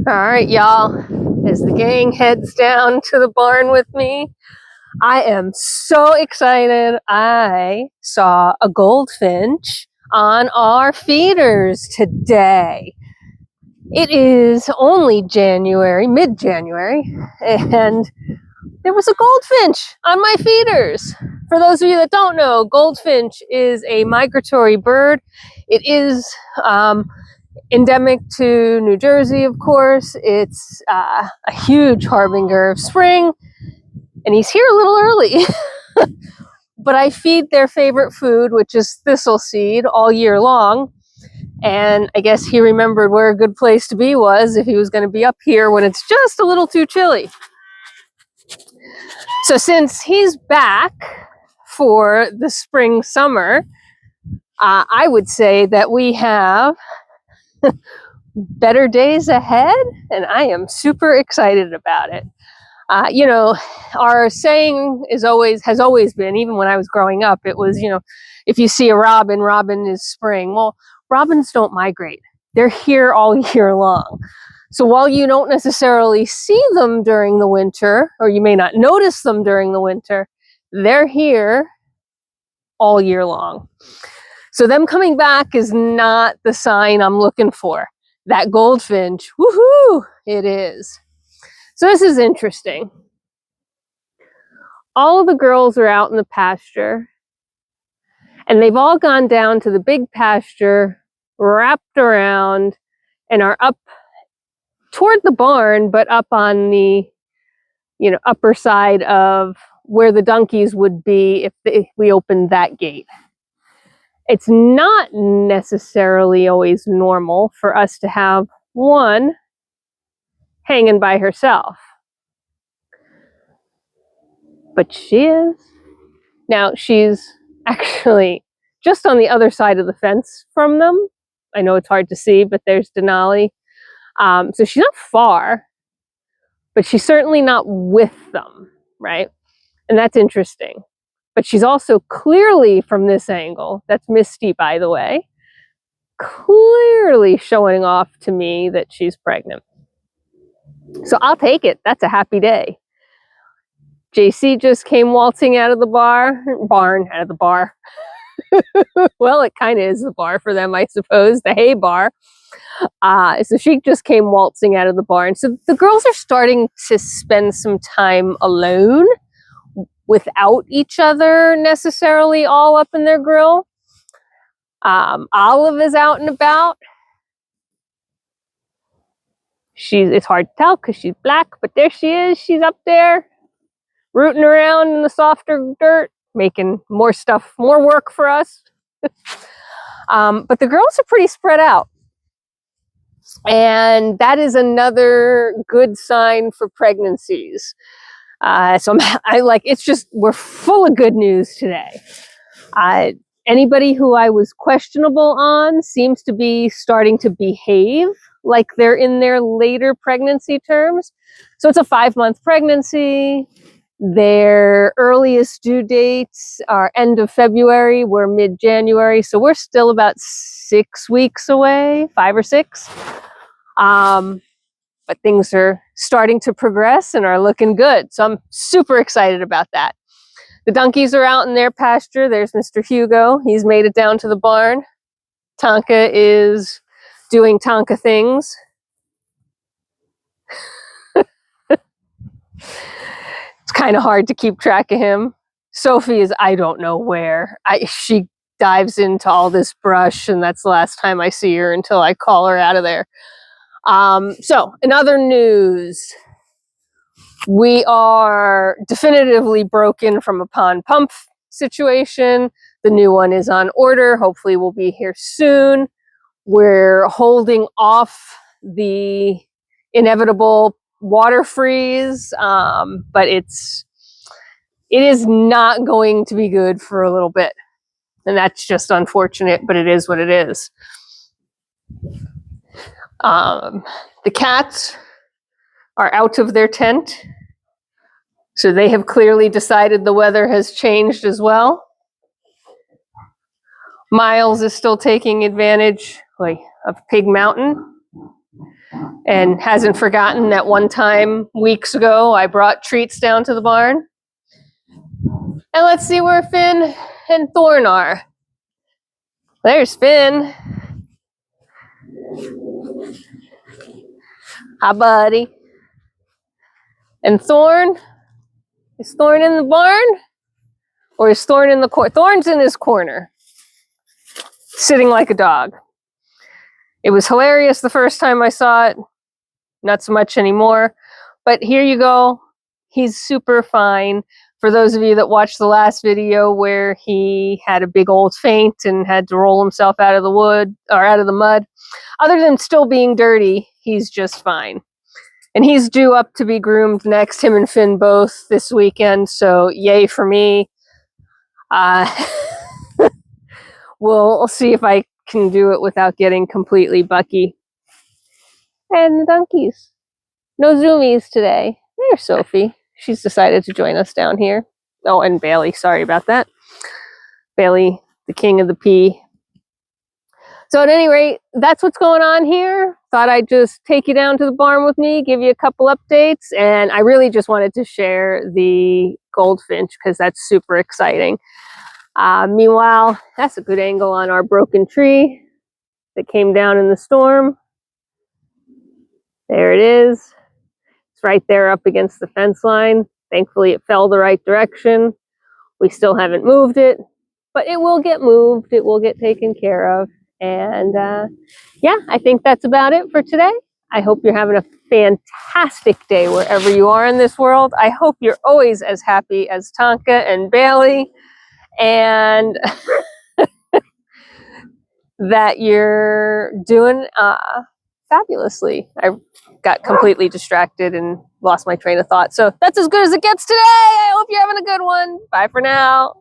All right, y'all, as the gang heads down to the barn with me, I am so excited. I saw a goldfinch on our feeders today. It is only January, mid-January, and there was a goldfinch on my feeders. For those of you that don't know, goldfinch is a migratory bird. It is endemic to New Jersey, of course. It's a huge harbinger of spring, and he's here a little early. But I feed their favorite food, which is thistle seed, all year long. And I guess he remembered where a good place to be was if he was going to be up here when it's just a little too chilly. So since he's back for the spring summer, I would say that we have better days ahead, and I am super excited about it. Our saying has always been, even when I was growing up, it was, if you see a robin, robin is spring. Well, robins don't migrate. They're here all year long. So while you don't necessarily see them during the winter, or you may not notice them during the winter, they're here all year long. So them coming back is not the sign I'm looking for. That goldfinch, woohoo, it is. So this is interesting. All of the girls are out in the pasture, and they've all gone down to the big pasture, wrapped around, and are up toward the barn, but up on the upper side of where the donkeys would be if we opened that gate. It's not necessarily always normal for us to have one hanging by herself. But she is. Now, she's actually just on the other side of the fence from them. I know it's hard to see, but there's Denali. So she's not far, but she's certainly not with them, right? And that's interesting. But she's also clearly from this angle, that's Misty, by the way, clearly showing off to me that she's pregnant. So I'll take it. That's a happy day. JC just came waltzing out of the barn, out of the bar. Well, it kind of is the bar for them, I suppose, the hay bar. So she just came waltzing out of the barn. So the girls are starting to spend some time alone without each other necessarily all up in their grill. Olive is out and about. It's hard to tell because she's black, but there she is. She's up there rooting around in the softer dirt, making more work for us. But the girls are pretty spread out. And that is another good sign for pregnancies. We're full of good news today. Anybody who I was questionable on seems to be starting to behave like they're in their later pregnancy terms. So it's a 5-month pregnancy. Their earliest due dates are end of February. We're mid-January. So we're still about 6 weeks away, 5 or 6. But things are starting to progress and are looking good. So I'm super excited about that. The donkeys are out in their pasture. There's Mr. Hugo. He's made it down to the barn. Tonka is doing Tonka things. It's kind of hard to keep track of him. Sophie is, I don't know where. She dives into all this brush, and that's the last time I see her until I call her out of there. So, in other news, we are definitively broken from a pond pump situation. The new one is on order. Hopefully we'll be here soon. We're holding off the inevitable water freeze, but it is not going to be good for a little bit. And that's just unfortunate, but it is what it is. The cats are out of their tent. So they have clearly decided the weather has changed as well. Miles is still taking advantage of Pig Mountain. and hasn't forgotten that one time weeks ago I brought treats down to the barn. And let's see where Finn and Thorn are. There's Finn. Hi, buddy. And Thorn? Is Thorn in the barn? Or is Thorn in the corner? Thorn's in his corner, sitting like a dog. It was hilarious the first time I saw it. Not so much anymore. But here you go. He's super fine. For those of you that watched the last video where he had a big old faint and had to roll himself out of the wood or out of the mud, other than still being dirty, he's just fine. And he's due up to be groomed next, him and Finn both this weekend. So yay for me. We'll see if I can do it without getting completely bucky. And the donkeys. No zoomies today. There's Sophie. She's decided to join us down here. Oh, and Bailey. Sorry about that. Bailey, the king of the pea. So at any rate, that's what's going on here. Thought I'd just take you down to the barn with me, give you a couple updates. And I really just wanted to share the Goldfinch because that's super exciting. Meanwhile, that's a good angle on our broken tree that came down in the storm. There it is. It's right there up against the fence line. Thankfully, it fell the right direction. We still haven't moved it, but it will get moved. It will get taken care of. And yeah, I think that's about it for today. I hope you're having a fantastic day wherever you are in this world. I hope you're always as happy as Tonka and Bailey, and that you're doing fabulously. I got completely distracted and lost my train of thought. So that's as good as it gets today. I hope you're having a good one. Bye for now.